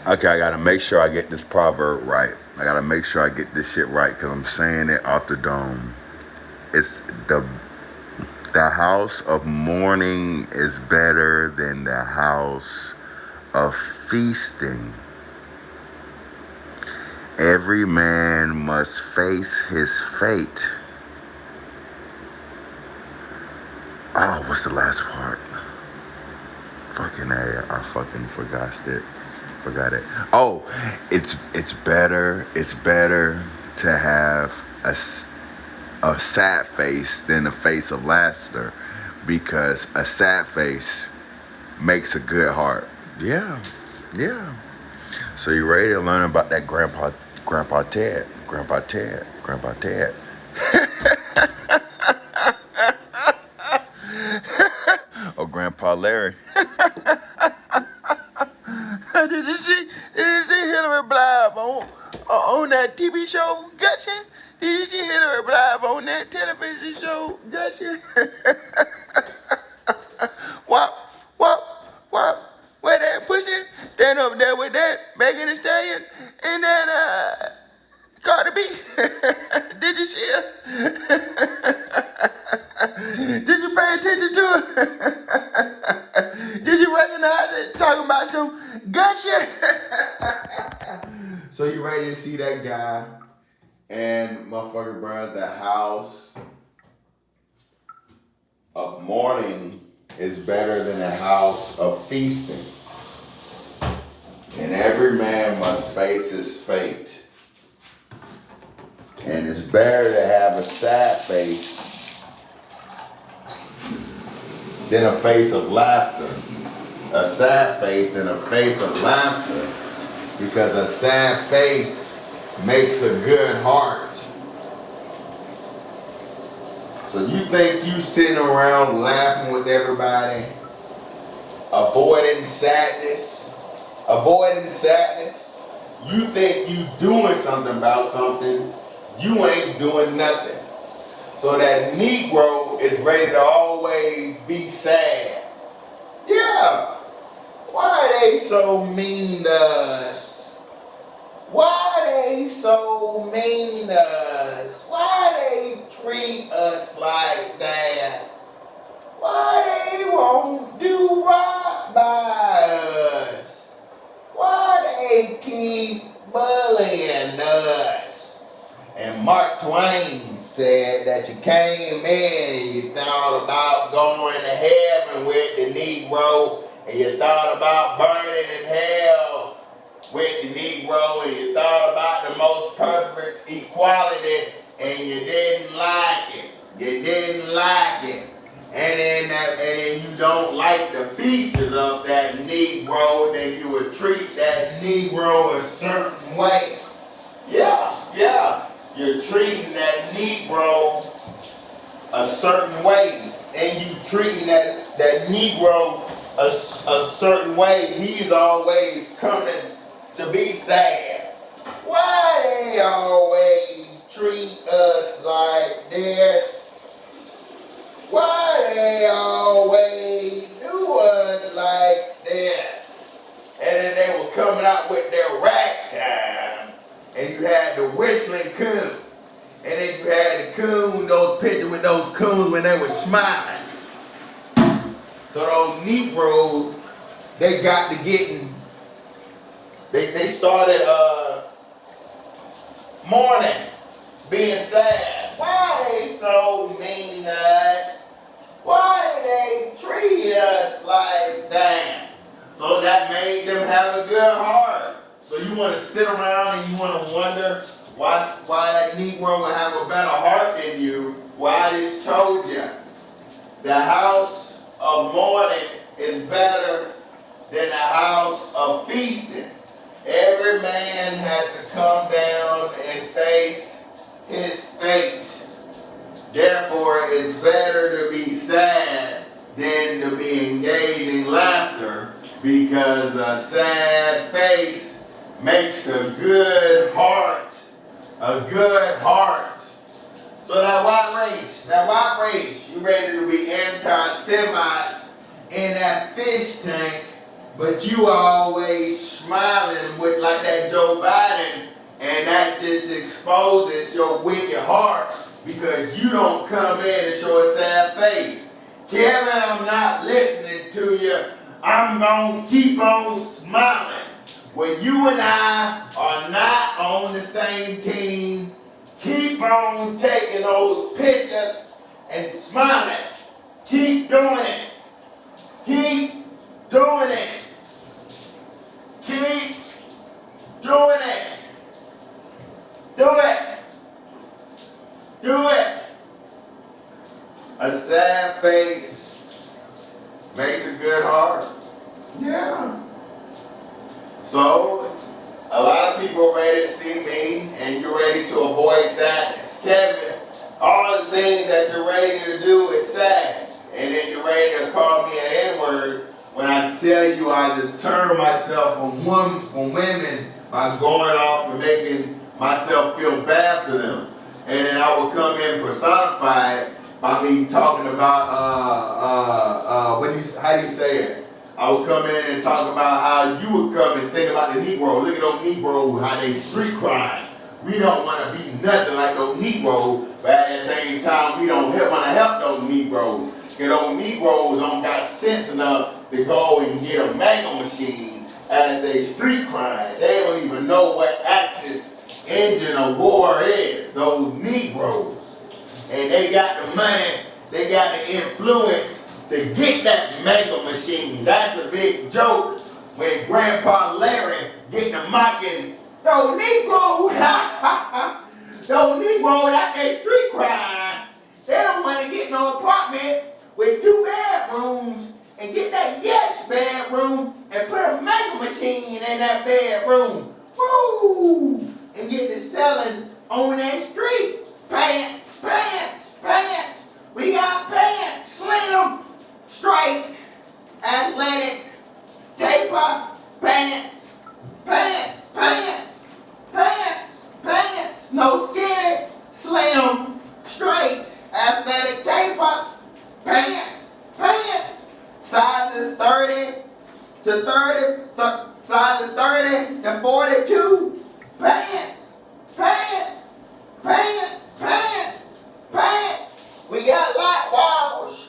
Okay, I gotta make sure I get this proverb right. I gotta make sure I get this shit right because I'm saying it off the dome. It's the house of mourning is better than the house of feasting. Every man must face his fate. Oh, what's the last part? Fucking A, I fucking forgot it. Forgot it. Oh, it's better to have a sad face than a face of laughter because a sad face makes a good heart. Yeah, yeah. So you ready to learn about that Grandpa Ted. Or Grandpa Larry. did you see? Did you see Hillary Blythe on that TV show Gotcha? Did you see Hillary Blythe on that television show Gotcha? What? What? What? Where that pussy? Stand up there with that Megan Thee Stallion and that Cardi B. Did you see her? Did you pay attention to it? Did you recognize it? Talking about some good shit. So you ready to see that guy and motherfucker, bro? The house of mourning is better than a house of feasting, and every man must face his fate. And it's better to have a sad face than a face of laughter. A sad face than a face of laughter. Because a sad face makes a good heart. So you think you sitting around laughing with everybody, avoiding sadness, you think you doing something about something, you ain't doing nothing. So that Negro is ready to always be sad. Yeah. Why are they so mean to us? Why they so mean to us? Why they treat us like that? Why they won't do right by us? Why they keep bullying us? And Mark Twain said that you came in and you thought about going to heaven with the Negro, and you thought about burning in hell with the Negro, and you thought about the most perfect equality, and you didn't like it. You didn't like it. And then you don't like the features of that Negro, then you would treat that Negro a certain way. Yeah. You're treating that Negro a certain way, and you treating that Negro a certain way. He's always coming to be sad. Why they always treat us like this? Why they always do us like this? And then they were coming out with their ragtime, and you had the whistling coon, and then you had the coon, those pictures with those coons when they were smiling. So those Negroes, they got to getting, they started mourning, being sad. Why they so mean to us? Why do they treat us like that? So that made them have a good heart. So you want to sit around and you want to wonder why that Negro would have a better heart than you. Well, I just told you. The house of mourning is better than the house of feasting. Every man has to come down and face his fate. Therefore, it's better to be sad than to be engaged in laughter, because a sad face makes a good heart. A good heart. So that white race, you ready to be anti-Semites in that fish tank But you always smiling with like that Joe Biden, and that just exposes your wicked heart because you don't come in and show a sad face. Kevin, I'm not listening to you. I'm gonna keep on smiling. When you and I are not on the same team, keep on taking those pictures and smiling. Keep doing it. Keep doing it. Keep doing it. Do it. Do it. A sad face makes a good heart. Yeah. So, a lot of people are ready to see me and you're ready to avoid sadness. Kevin, all the things that you're ready to do is sad. And then you're ready to call me an N-word when I tell you I deter myself from women by going off and making myself feel bad for them. And then I will come in personified by me talking about, how do you say it? I would come in and talk about how you would come and think about the Negro. Look at those Negroes, how they street crime. We don't want to be nothing like those Negroes, but at the same time, we don't want to help those Negroes. Because those Negroes don't got sense enough to go and get a mango machine as they street crime. They don't even know what Axis engine of war is, those Negroes. And they got the money, they got the influence to get that mango machine. That's a big joke when Grandpa Larry get to mocking those Negroes. Those Negroes out there street crime. They don't want to get no apartment with 2 bedrooms and get that guest bedroom and put a mango machine in that bedroom. Woo! And get to selling on that street. Pants, pants, pants. We got pants, slim, straight, athletic, taper, pants, pants, pants, pants, pants. No skinny, slim, straight, athletic, taper, pants, pants. Sizes 30 to 30, sizes 30 to 42. Pants, pants, pants, pants, pants. We got light wash.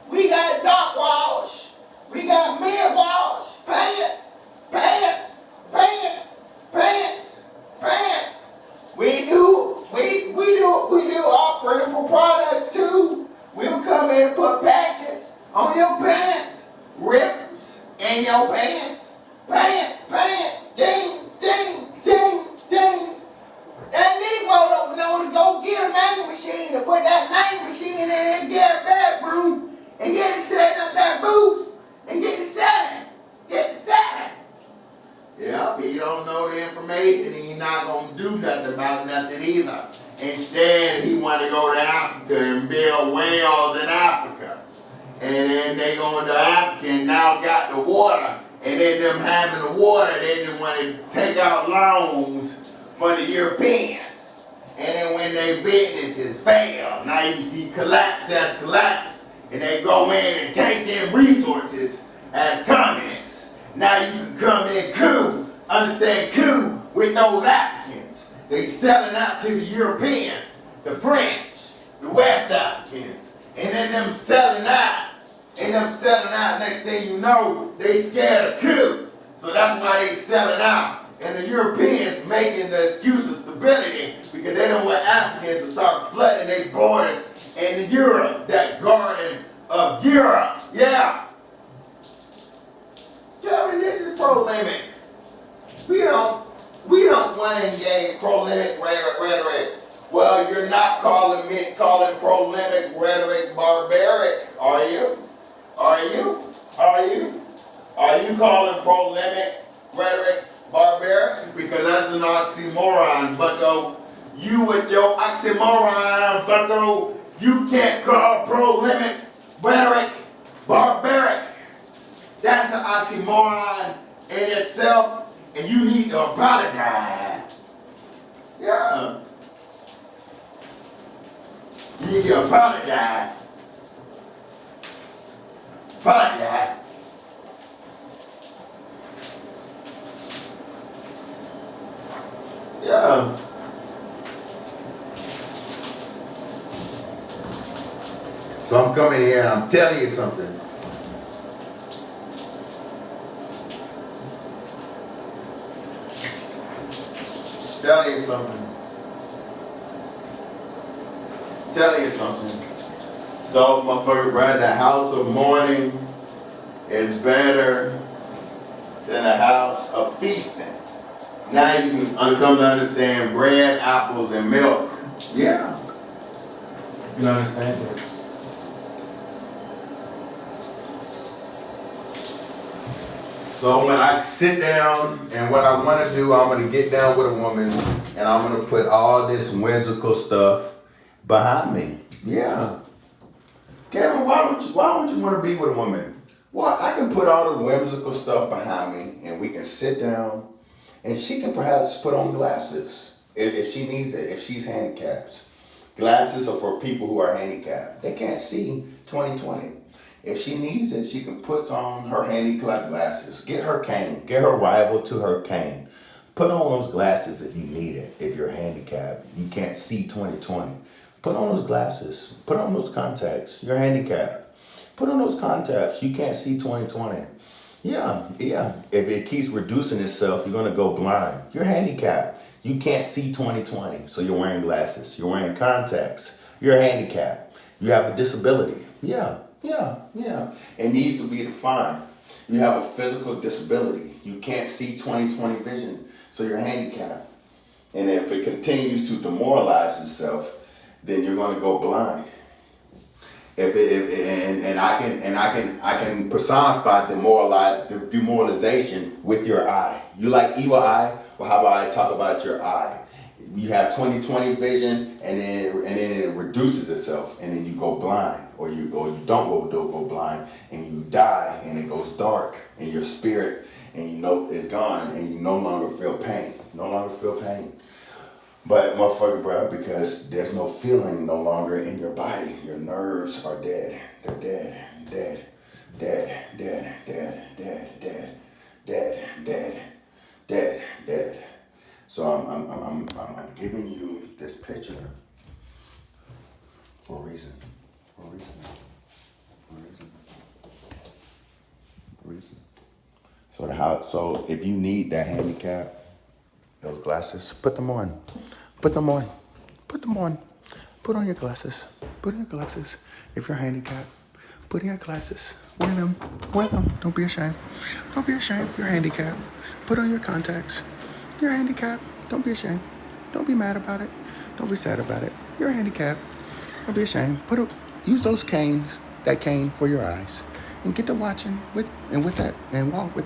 We got dark wash. We got mid wash. Pants, pants, pants, pants, pants. We do offering for products too. We will come in and put patches on your pants, ribbons in your pants, pants, jeans, jeans. That Negro don't know to go get a mango machine to put that mango machine in and get a bedroom and get it setting up that booth and get it selling. Yeah, but he don't know the information and he's not going to do nothing about nothing either. Instead, he want to go to Africa and build wells in Africa. And then they go into Africa and now got the water. And then them having the water, they just want to take out loans for the Europeans. And then when their businesses fail, now you see collapse. And they go in and take them resources as communists. Now you can come in coup with those Africans. They selling out to the Europeans, the French, the West Africans. And then them selling out. Next thing you know, they scared of coup. So that's why they selling out. And the Europeans making the excuse of stability because they don't want Africans to start flooding their borders in Europe, that garden of Europe. Yeah. Kevin, this is pro-limit. We don't want to engage pro-limit rhetoric. Well, you're not calling pro-limit rhetoric barbaric, are you? Are you calling pro-limit rhetoric barbaric? Because that's an oxymoron, bucko. You with your oxymoron, bucko, you can't call pro-limit rhetoric barbaric. That's an oxymoron in itself, and you need to apologize. Yeah. You need to apologize. Yeah. So I'm coming here and I'm telling you something. Telling you something. Telling you something. So, motherfucker, bro, the house of mourning is better than a house of feasting. Now you can come to understand bread, apples, and milk. Yeah. You understand that? So when I sit down and what I want to do, I'm going to get down with a woman and I'm going to put all this whimsical stuff behind me. Yeah. Kevin, why don't you want to be with a woman? Well, I can put all the whimsical stuff behind me and we can sit down and she can perhaps put on glasses if she needs it, if she's handicapped. Glasses are for people who are handicapped. They can't see 20/20. If she needs it, she can put on her handicap glasses. Get her cane. Get her rival to her cane. Put on those glasses if you need it. If you're handicapped, you can't see 20/20. Put on those glasses. Put on those contacts. You're handicapped. Put on those contacts. You can't see 20/20. Yeah. If it keeps reducing itself, you're gonna go blind. You're handicapped. You can't see 20/20, so you're wearing glasses. You're wearing contacts. You're handicapped. You have a disability. Yeah. It needs to be defined. You have a physical disability. You can't see 20/20 vision, so you're handicapped. And if it continues to demoralize itself, then you're going to go blind. I can personify demoralization with your eye. You like evil eye? Well, how about I talk about your eye? You have 20/20 vision, and then it reduces itself, and then you go blind, or you don't go blind, and you die, and it goes dark, and your spirit, and you know it's gone, and you no longer feel pain. But motherfucker, bro, because there's no feeling no longer in your body. Your nerves are dead. They're dead. So I'm giving you this picture for a reason. So if you need that handicap, those glasses, put them on. Put on your glasses. If you're handicapped, put on your glasses. Wear them. Don't be ashamed. You're handicapped. Put on your contacts. You're handicapped. Don't be ashamed. Don't be mad about it. Don't be sad about it. You're handicapped. Don't be ashamed. Use those canes, that cane for your eyes, and get to watching walk with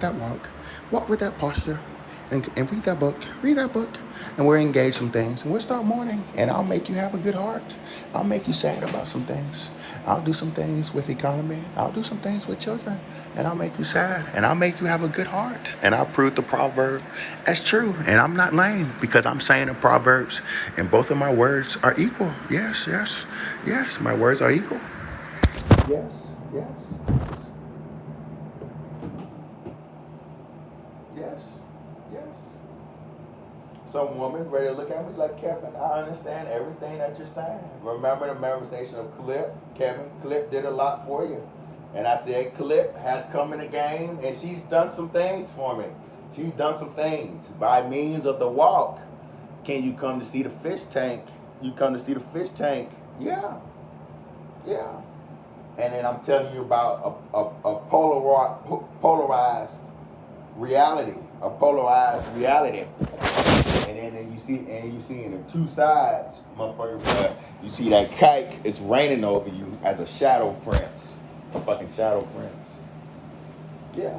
that posture. And read that book, and we'll engage some things, and we'll start mourning, and I'll make you have a good heart. I'll make you sad about some things. I'll do some things with economy. I'll do some things with children, and I'll make you sad, and I'll make you have a good heart. And I'll prove the proverb as true, and I'm not lame, because I'm saying the proverbs, and both of my words are equal. Yes, my words are equal. Yes. Some woman ready to look at me like, Kevin, I understand everything that you're saying. Remember the memorization of Clip? Kevin, Clip did a lot for you. And I said, Clip has come in the game and she's done some things for me. She's done some things by means of the walk. Can you come to see the fish tank? Yeah. And then I'm telling you about a polarized reality. And then you see in the two sides, motherfucker, you see that kite is raining over you as a shadow prince. A fucking shadow prince. Yeah.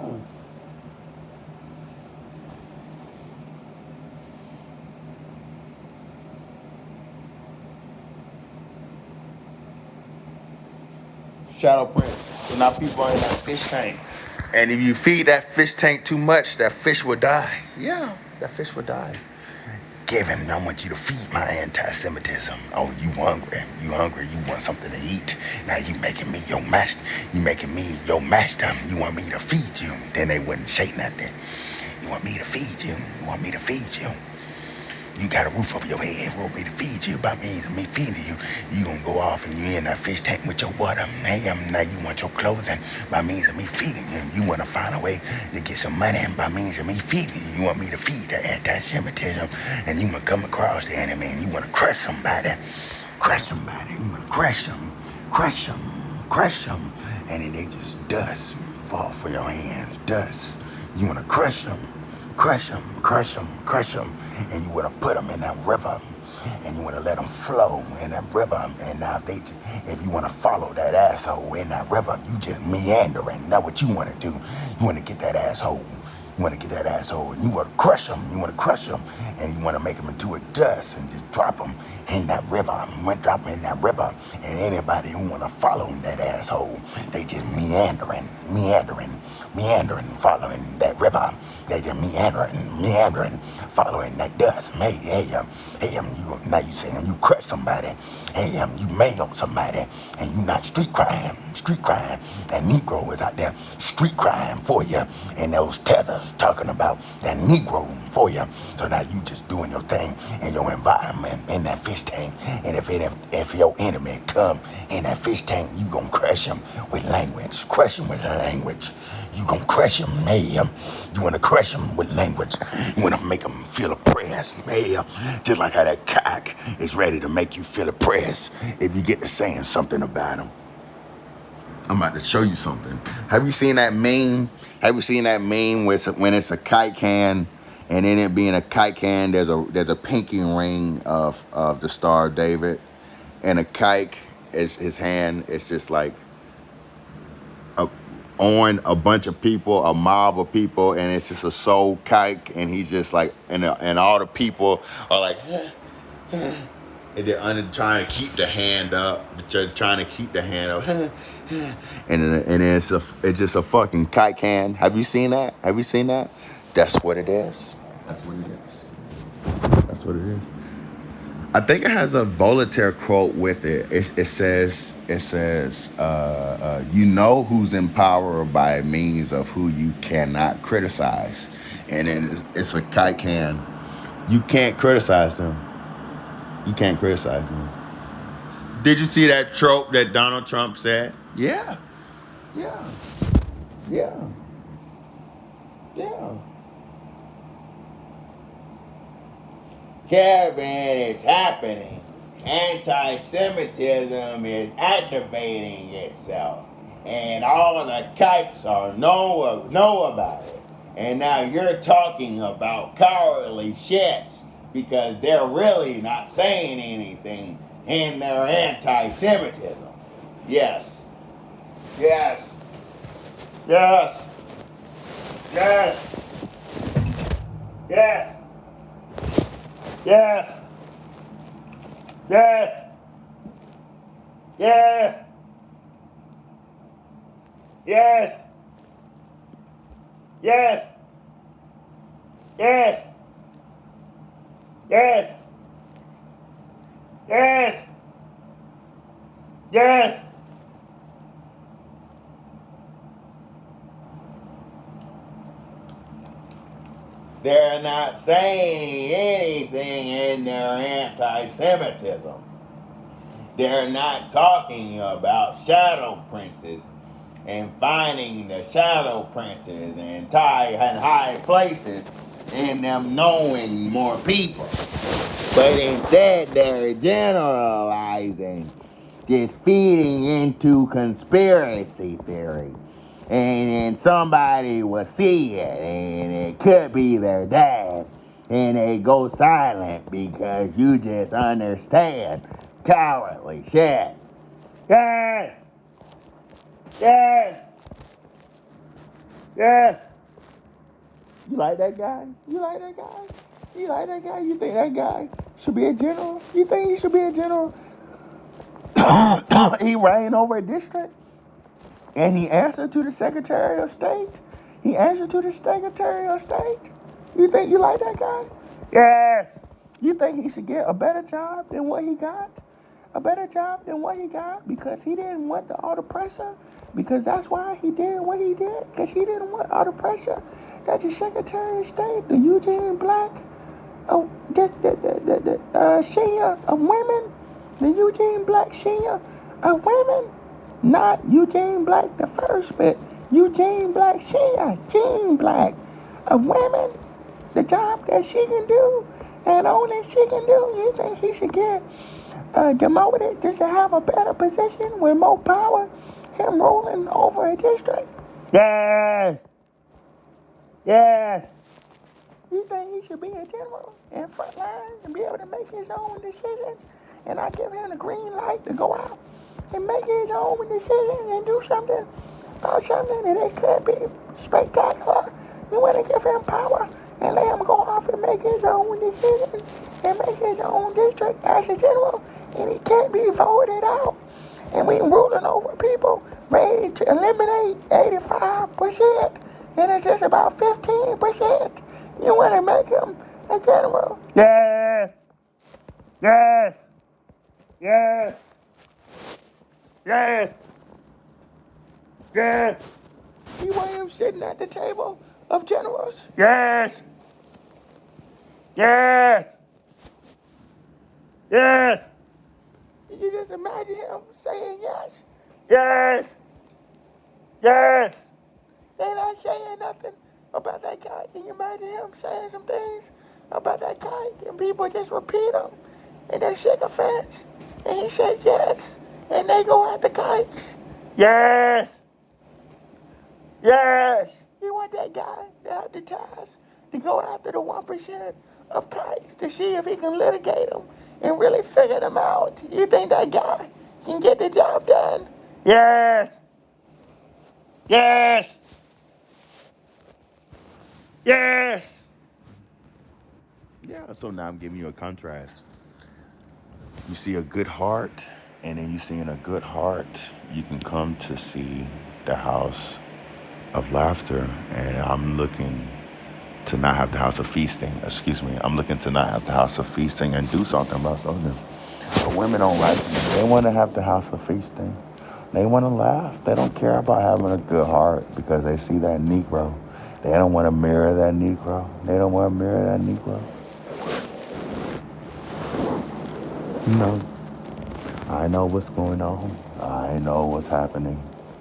Shadow prince. So now people are in that fish tank. And if you feed that fish tank too much, that fish will die. Yeah, that fish will die. Kevin, I want you to feed my anti-Semitism. Oh, you hungry. You want something to eat. Now you making me your master. You want me to feed you. Then they wouldn't say nothing. You want me to feed you. You got a roof over your head, want me to feed you. By means of me feeding you, you gonna go off and you in that fish tank with your water. Hey, now you want your clothing. By means of me feeding you, you wanna find a way to get some money. And by means of me feeding you, you want me to feed the anti-Semitism. And you wanna come across the enemy and you wanna crush somebody. Crush somebody. You wanna crush them, crush them, crush them. And then they just dust fall from your hands. Dust. You wanna crush them. Crush them, crush them, crush them, and you want to put them in that river, and you want to let them flow in that river. And now if you want to follow that asshole in that river, you just meandering. That's what you want to do. You want to get that asshole. You want to get that asshole, and you want to crush them. You want to crush them, and you want to make them into a dust and just drop them in that river. Drop them in that river, and anybody who want to follow that asshole, they just meandering, following that river. They just meandering, following that dust. Now you saying you crush somebody. You mail somebody, and you not street crime. That Negro is out there street crime for you, and those tethers talking about that Negro for you. So now you just doing your thing in your environment in that fish tank. And if your enemy come in that fish tank, you gonna crush him with language. Crush him with language. You gonna crush him, you wanna crush him with language. You wanna make him feel oppressed, just like how that cock is ready to make you feel oppressed if you get to saying something about him. I'm about to show you something. Have you seen that meme? When it's a kite can, and in it being a kite can, there's a pinky ring of the Star of David, and a kite is his hand. It's just like on a bunch of people, a mob of people, and it's just a soul kike, and he's just like, and all the people are like, and they're trying to keep the hand up, and it's just a fucking kite can. Have you seen that? That's what it is. I think it has a Voltaire quote with it. It says, you know who's in power by means of who you cannot criticize. And then it's a kite can. You can't criticize them. Did you see that trope that Donald Trump said? Yeah. Caravan is happening. Anti-Semitism is activating itself. And all the kites know about it. And now you're talking about cowardly shits because they're really not saying anything in their anti-Semitism. Yes. They're not saying anything in their anti-Semitism. They're not talking about shadow princes and finding the shadow princes in high places and them knowing more people. But instead they're generalizing, just feeding into conspiracy theory. And then somebody will see it, and it could be their dad, and they go silent because you just understand cowardly shit. Yes! You like that guy? You think that guy should be a general? You think he should be a general? He ran over a district. And he answered to the Secretary of State. You think you like that guy? Yes. You think he should get a better job than what he got? Because he didn't want all the pressure? Because that's why he did what he did? Because he didn't want all the pressure that the Secretary of State, the Eugene Black, Oh, the senior of women, the Eugene Black senior of women, not Eugene Black the first, but Eugene Black senior, Jean Black of women, the job that she can do and only she can do. You think he should get demoted just to have a better position with more power? Him rolling over a district? Yes, yes. You think he should be a general in front line and be able to make his own decisions? And I give him the green light to go out and make his own decisions and do something about something that it could be spectacular. You want to give him power and let him go off and make his own decisions and make his own district as a general, and he can't be voted out. And we ruling over people ready to eliminate 85%, and it's just about 15%. You want to make him a general? Yes. Yes. Yes. Yes. Yes. You want him sitting at the table of generals? Yes. Yes. Yes. You just imagine him saying yes. Yes. Yes. They not saying nothing about that guy. Can you imagine him saying some things about that guy and people just repeat them and they shake offense and he says yes and they go at the guy? Yes. Yes. You want that guy to have the task to go after the 1% of kites to see if he can litigate them and really figure them out. You think that guy can get the job done? Yes. Yes. Yes. Yeah, so now I'm giving you a contrast. You see a good heart, and then you see in a good heart, you can come to see the house of laughter, and I'm looking to not have the house of feasting. Excuse me. I'm looking to not have the house of feasting and do something about something. But women don't like it. They want to have the house of feasting. They want to laugh. They don't care about having a good heart because they see that Negro. They don't want to mirror that Negro. They don't want to mirror that Negro. No. I know what's going on. I know what's happening.